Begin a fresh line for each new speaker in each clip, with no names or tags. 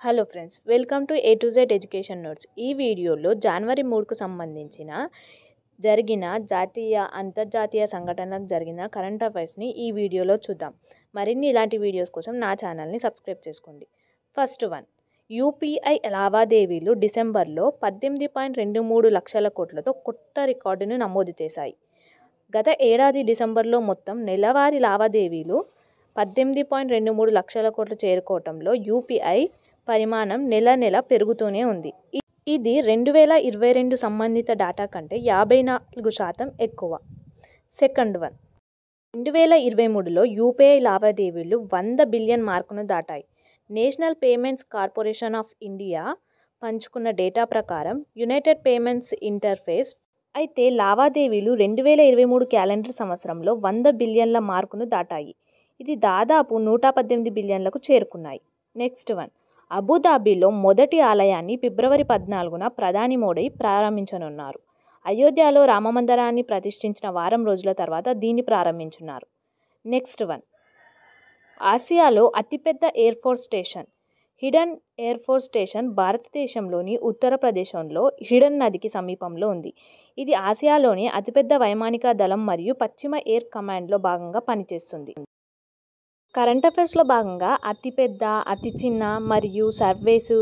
Hello friends, welcome to A to Z education notes. ఈ వీడియోలో జనవరి 3కు సంబంధించిన జరిగిన జాతీయ, అంతర్జాతీయ సంఘటనలకు జరిగిన కరెంట్ అఫైర్స్ని ఈ వీడియోలో చూద్దాం. మరిన్ని ఇలాంటి వీడియోస్ కోసం నా ఛానల్ని సబ్స్క్రైబ్ చేసుకోండి. ఫస్ట్ వన్, యూపీఐ లావాదేవీలు డిసెంబర్లో 18.23 లక్షల కోట్లతో కొత్త రికార్డును నమోదు చేశాయి. గత ఏడాది డిసెంబర్లో మొత్తం నెలవారీ లావాదేవీలు 18.23 లక్షల కోట్లు చేరుకోవటంలో యూపీఐ పరిమాణం నెల పెరుగుతూనే ఉంది. ఇది 2022 సంబంధిత డేటా కంటే 54% ఎక్కువ. సెకండ్ వన్, 2023లో యూపీఐ లావాదేవీలు 100 బిలియన్ మార్కును దాటాయి. National Payments Corporation of India పంచుకున్న డేటా ప్రకారం యునైటెడ్ పేమెంట్స్ ఇంటర్ఫేస్ అయితే లావాదేవీలు 2023 క్యాలెండర్ సంవత్సరంలో 100 బిలియన్ల మార్కును దాటాయి. ఇది దాదాపు 118 బిలియన్లకు చేరుకున్నాయి. నెక్స్ట్ వన్, అబుదాబిలో మొదటి ఆలయాన్ని ఫిబ్రవరి 14న ప్రధాని మోడీ ప్రారంభించనున్నారు. అయోధ్యలో రామమందిరాన్ని ప్రతిష్ఠించిన వారం రోజుల తర్వాత దీన్ని ప్రారంభించున్నారు. నెక్స్ట్ వన్, ఆసియాలో అతిపెద్ద air force station hidden air force station భారతదేశంలోని ఉత్తరప్రదేశ్లో హిడన్ నదికి సమీపంలో ఉంది. ఇది ఆసియాలోని అతిపెద్ద వైమానిక దళం మరియు పశ్చిమ ఎయిర్ కమాండ్లో భాగంగా పనిచేస్తుంది. కరెంట్ అఫైర్స్లో భాగంగా అతిపెద్ద, అతి చిన్న మరియు సర్వేసు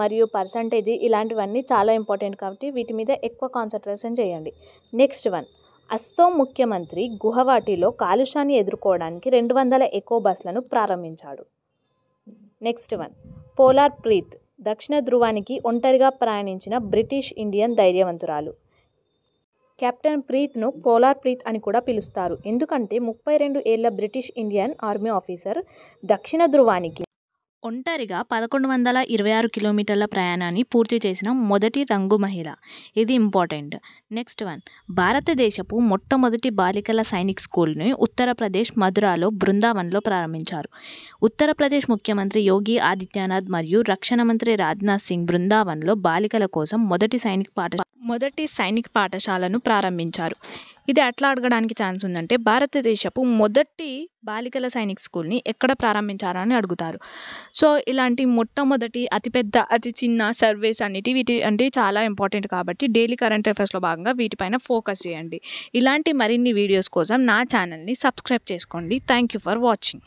మరియు పర్సంటేజ్ ఇలాంటివన్నీ చాలా ఇంపార్టెంట్ కాబట్టి వీటి మీద ఎక్కువ కాన్సన్ట్రేషన్ చేయండి. నెక్స్ట్ వన్, అస్సోం ముఖ్యమంత్రి గువాహటిలో కాలుష్యాన్ని ఎదుర్కోవడానికి 200 ఎకో బస్లను ప్రారంభించాడు. నెక్స్ట్ వన్, పోలార్ ప్రీత్ దక్షిణ ధృవానికి ఒంటరిగా ప్రయాణించిన బ్రిటిష్ ఇండియన్ ధైర్యవంతురాలు. కెప్టెన్ ప్రీత్ను పోలార్ ప్రీత్ అని కూడా పిలుస్తారు, ఎందుకంటే 32 ఏళ్ల బ్రిటిష్ ఇండియన్ ఆర్మీ ఆఫీసర్ దక్షిణ ధృవానికి ఒంటరిగా 1126 కిలోమీటర్ల ప్రయాణాన్ని పూర్తి చేసిన మొదటి రంగు మహిళ. ఇది ఇంపార్టెంట్. నెక్స్ట్ వన్, భారతదేశపు మొట్టమొదటి బాలికల సైనిక్ స్కూల్ని ఉత్తరప్రదేశ్ మథురాలో బృందావన్లో ప్రారంభించారు. ఉత్తరప్రదేశ్ ముఖ్యమంత్రి యోగి ఆదిత్యనాథ్ మరియు రక్షణ మంత్రి రాజ్నాథ్ సింగ్ బృందావన్లో బాలికల కోసం మొదటి సైనిక్ పాఠశాలను ప్రారంభించారు. ఇది అట్లా అడగడానికి ఛాన్స్ ఉందంటే భారతదేశపు మొదటి బాలికల సైనిక్ స్కూల్ని ఎక్కడ ప్రారంభించారని అడుగుతారు. సో ఇలాంటి మొట్టమొదటి, అతిపెద్ద, అతి చిన్న సర్వేస్ వీటి అంటే చాలా ఇంపార్టెంట్ కాబట్టి డైలీ కరెంట్ అఫైర్స్లో భాగంగా వీటిపైన ఫోకస్ చేయండి. ఇలాంటి మరిన్ని వీడియోస్ కోసం నా ఛానల్ని సబ్స్క్రైబ్ చేసుకోండి. Thank you for watching.